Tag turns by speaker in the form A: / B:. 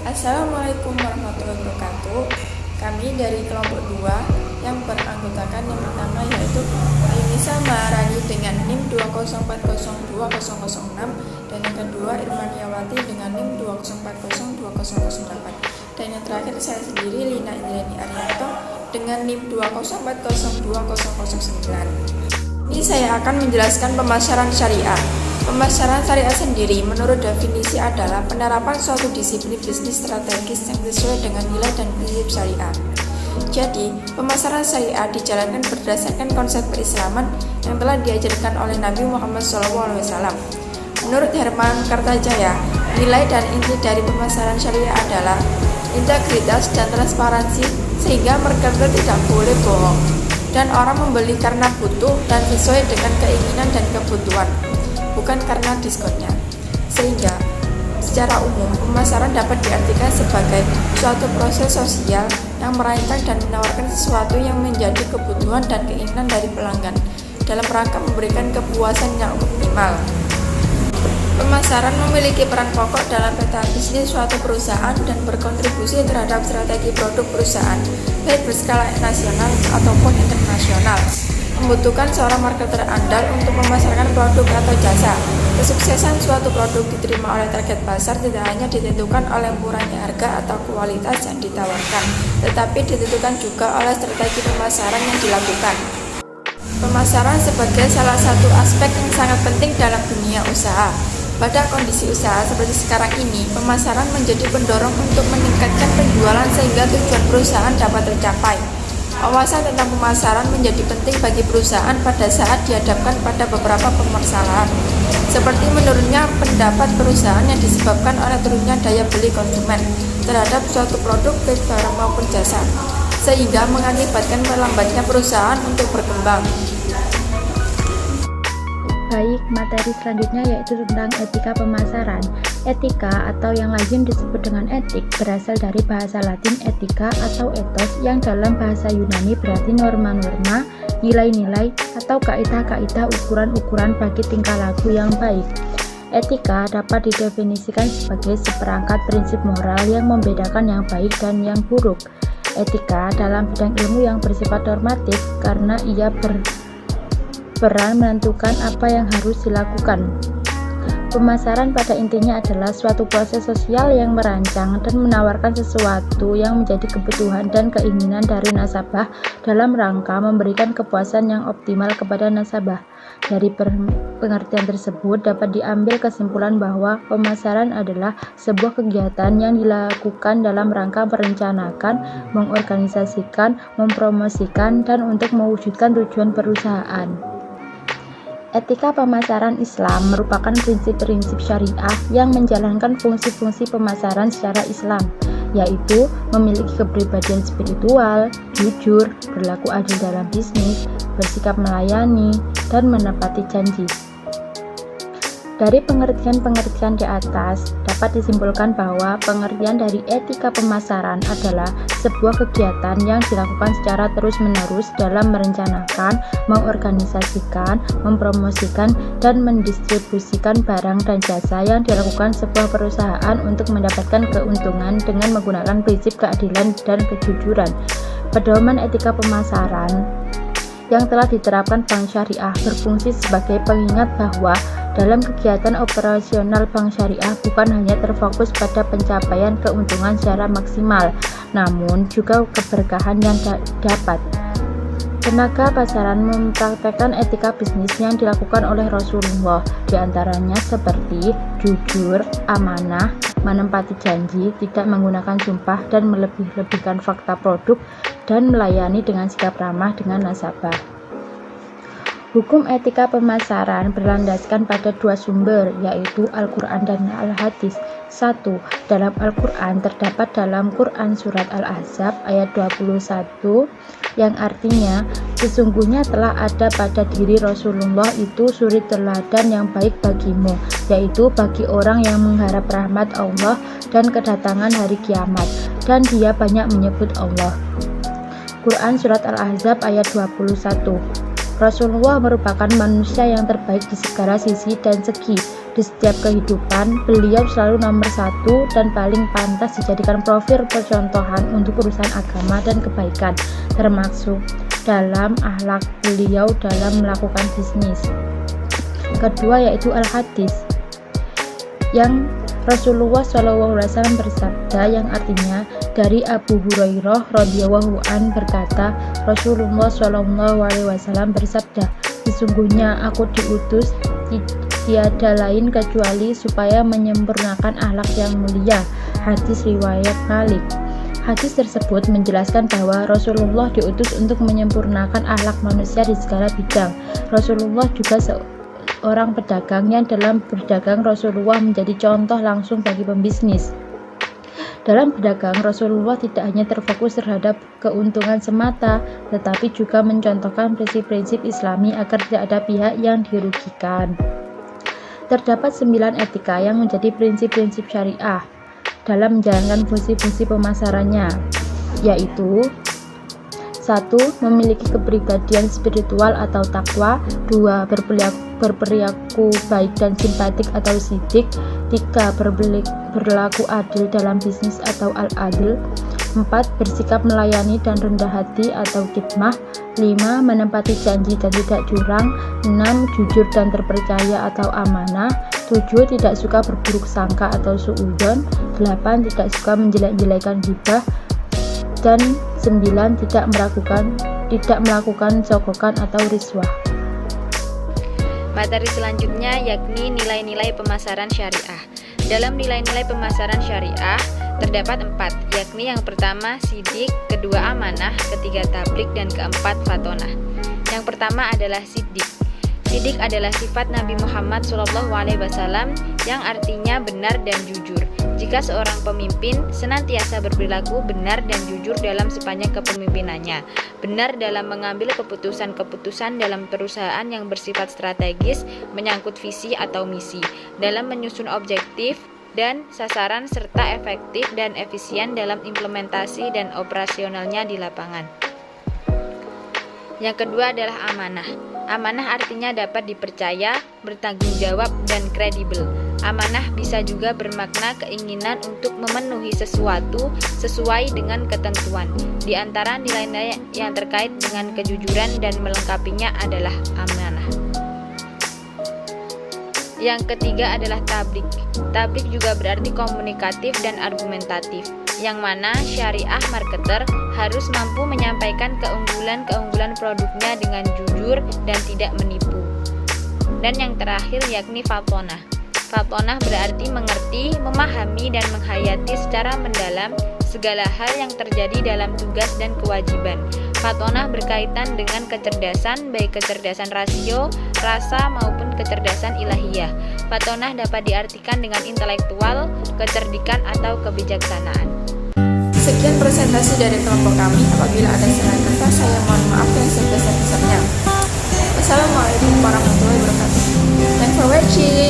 A: Assalamualaikum warahmatullahi wabarakatuh. Kami dari kelompok 2 yang beranggotakan yang pertama yaitu Ayunisa Maharani dengan NIM 2040206 dan yang kedua Irmaniawati dengan NIM 2040208 dan yang terakhir saya sendiri Lina Indriani Arianto dengan NIM 2040209. Ini saya akan menjelaskan pemasaran syariah. Pemasaran syariah sendiri menurut definisi adalah penerapan suatu disiplin bisnis strategis yang sesuai dengan nilai dan prinsip syariah. Jadi, pemasaran syariah dijalankan berdasarkan konsep keislaman yang telah diajarkan oleh Nabi Muhammad SAW. Menurut Herman Kartajaya, nilai dan inti dari pemasaran syariah adalah integritas dan transparansi sehingga marketer tidak boleh bohong dan orang membeli karena butuh dan sesuai dengan keinginan dan kebutuhan, bukan karena diskonnya. Sehingga secara umum pemasaran dapat diartikan sebagai suatu proses sosial yang merancang dan menawarkan sesuatu yang menjadi kebutuhan dan keinginan dari pelanggan dalam rangka memberikan kepuasan yang optimal. Pemasaran memiliki peran pokok dalam peta bisnis suatu perusahaan dan berkontribusi terhadap strategi produk perusahaan, baik berskala nasional ataupun internasional. Membutuhkan seorang marketer andal untuk memasarkan produk atau jasa. Kesuksesan suatu produk diterima oleh target pasar tidak hanya ditentukan oleh murahnya harga atau kualitas yang ditawarkan, tetapi ditentukan juga oleh strategi pemasaran yang dilakukan. Pemasaran sebagai salah satu aspek yang sangat penting dalam dunia usaha. Pada kondisi usaha seperti sekarang ini, pemasaran menjadi pendorong untuk meningkatkan penjualan sehingga tujuan perusahaan dapat tercapai. Wawasan tentang pemasaran menjadi penting bagi perusahaan pada saat dihadapkan pada beberapa permasalahan, seperti menurunnya pendapat perusahaan yang disebabkan oleh turunnya daya beli konsumen terhadap suatu produk baik barang maupun jasa, sehingga mengakibatkan melambatnya perusahaan untuk berkembang.
B: Baik, materi selanjutnya yaitu tentang etika pemasaran. Etika atau yang lazim disebut dengan etik berasal dari bahasa Latin etika atau ethos yang dalam bahasa Yunani berarti norma-norma, nilai-nilai, atau kaidah-kaidah ukuran-ukuran bagi tingkah laku yang baik. Etika dapat didefinisikan sebagai seperangkat prinsip moral yang membedakan yang baik dan yang buruk. Etika dalam bidang ilmu yang bersifat normatif karena ia berperan menentukan apa yang harus dilakukan. Pemasaran pada intinya adalah suatu proses sosial yang merancang dan menawarkan sesuatu yang menjadi kebutuhan dan keinginan dari nasabah dalam rangka memberikan kepuasan yang optimal kepada nasabah. Dari pengertian tersebut dapat diambil kesimpulan bahwa pemasaran adalah sebuah kegiatan yang dilakukan dalam rangka merencanakan, mengorganisasikan, mempromosikan, dan untuk mewujudkan tujuan perusahaan. Etika pemasaran Islam merupakan prinsip-prinsip syariah yang menjalankan fungsi-fungsi pemasaran secara Islam, yaitu memiliki kepribadian spiritual, jujur, berlaku adil dalam bisnis, bersikap melayani, dan menepati janji. Dari pengertian-pengertian di atas, dapat disimpulkan bahwa pengertian dari etika pemasaran adalah sebuah kegiatan yang dilakukan secara terus-menerus dalam merencanakan, mengorganisasikan, mempromosikan, dan mendistribusikan barang dan jasa yang dilakukan sebuah perusahaan untuk mendapatkan keuntungan dengan menggunakan prinsip keadilan dan kejujuran. Pedoman etika pemasaran yang telah diterapkan Bank Syariah berfungsi sebagai pengingat bahwa dalam kegiatan operasional Bank Syariah bukan hanya terfokus pada pencapaian keuntungan secara maksimal, namun juga keberkahan yang dapat. Tenaga pasaran mempraktekkan etika bisnis yang dilakukan oleh Rasulullah, diantaranya seperti jujur, amanah, menempati janji, tidak menggunakan sumpah dan melebih-lebihkan fakta produk, dan melayani dengan sikap ramah dengan nasabah. Hukum etika pemasaran berlandaskan pada dua sumber, yaitu Al-Quran dan Al-Hadis. 1. Dalam Al-Quran terdapat dalam Quran Surat Al-Ahzab ayat 21 yang artinya, sesungguhnya telah ada pada diri Rasulullah itu suri teladan yang baik bagimu, yaitu bagi orang yang mengharap rahmat Allah dan kedatangan hari kiamat, dan dia banyak menyebut Allah. Quran Surat Al-Ahzab ayat 21. Rasulullah merupakan manusia yang terbaik di segala sisi dan segi, Di setiap kehidupan, beliau selalu nomor satu dan paling pantas dijadikan profil percontohan untuk urusan agama dan kebaikan, termasuk dalam akhlak beliau dalam melakukan bisnis. Kedua yaitu al-hadis, yang Rasulullah SAW bersabda, yang artinya dari Abu Hurairah radhiyallahu an berkata, Rasulullah SAW bersabda, sesungguhnya aku diutus tiada lain kecuali supaya menyempurnakan akhlak yang mulia. Hadis riwayat Malik. Hadis tersebut menjelaskan bahwa Rasulullah diutus untuk menyempurnakan akhlak manusia di segala bidang. Rasulullah juga seorang pedagang yang dalam berdagang Rasulullah menjadi contoh langsung bagi pembisnis. Dalam berdagang, Rasulullah tidak hanya terfokus terhadap keuntungan semata, tetapi juga mencontohkan prinsip-prinsip Islami agar tidak ada pihak yang dirugikan. Terdapat 9 etika yang menjadi prinsip-prinsip syariah dalam menjalankan fungsi-fungsi pemasarannya, yaitu 1. Memiliki kepribadian spiritual atau takwa. 2. Berperilaku baik dan simpatik atau sidik. 3. Berlaku adil dalam bisnis atau al-adil. 4. Bersikap melayani dan rendah hati atau khidmah. 5. Menempati janji dan tidak curang. 6. Jujur dan terpercaya atau amanah. 7. Tidak suka berburuk sangka atau suudzon. 8. Tidak suka menjelek-jelekan ghibah. Dan 9. Tidak melakukan sogokan atau riswah.
C: Materi selanjutnya yakni nilai-nilai pemasaran syariah. Dalam nilai-nilai pemasaran syariah terdapat 4, yakni yang pertama sidik, kedua amanah, ketiga tablik, dan keempat fatonah. Yang pertama adalah sidik. Sidik adalah sifat Nabi Muhammad SAW yang artinya benar dan jujur. Jika seorang pemimpin senantiasa berperilaku benar dan jujur dalam sepanjang kepemimpinannya, benar dalam mengambil keputusan-keputusan dalam perusahaan yang bersifat strategis, menyangkut visi atau misi, dalam menyusun objektif dan sasaran, serta efektif dan efisien dalam implementasi dan operasionalnya di lapangan. Yang kedua adalah amanah. Amanah artinya dapat dipercaya, bertanggung jawab, dan kredibel. Amanah bisa juga bermakna keinginan untuk memenuhi sesuatu sesuai dengan ketentuan. Di antara nilai-nilai yang terkait dengan kejujuran dan melengkapinya adalah amanah. Yang ketiga adalah tablik. Tablik juga berarti komunikatif dan argumentatif, yang mana syariah marketer harus mampu menyampaikan keunggulan-keunggulan produknya dengan jujur dan tidak menipu. Dan yang terakhir yakni fatonah. Fatonah berarti mengerti, memahami, dan menghayati secara mendalam segala hal yang terjadi dalam tugas dan kewajiban. Fatonah berkaitan dengan kecerdasan, baik kecerdasan rasio, rasa, maupun kecerdasan ilahiyah. Fatonah dapat diartikan dengan intelektual, kecerdikan, atau kebijaksanaan.
A: Sekian presentasi dari kelompok kami. Apabila ada salah kata, saya mohon maaf yang sebesar-besarnya. Wassalamualaikum warahmatullahi wabarakatuh. Thanks for watching.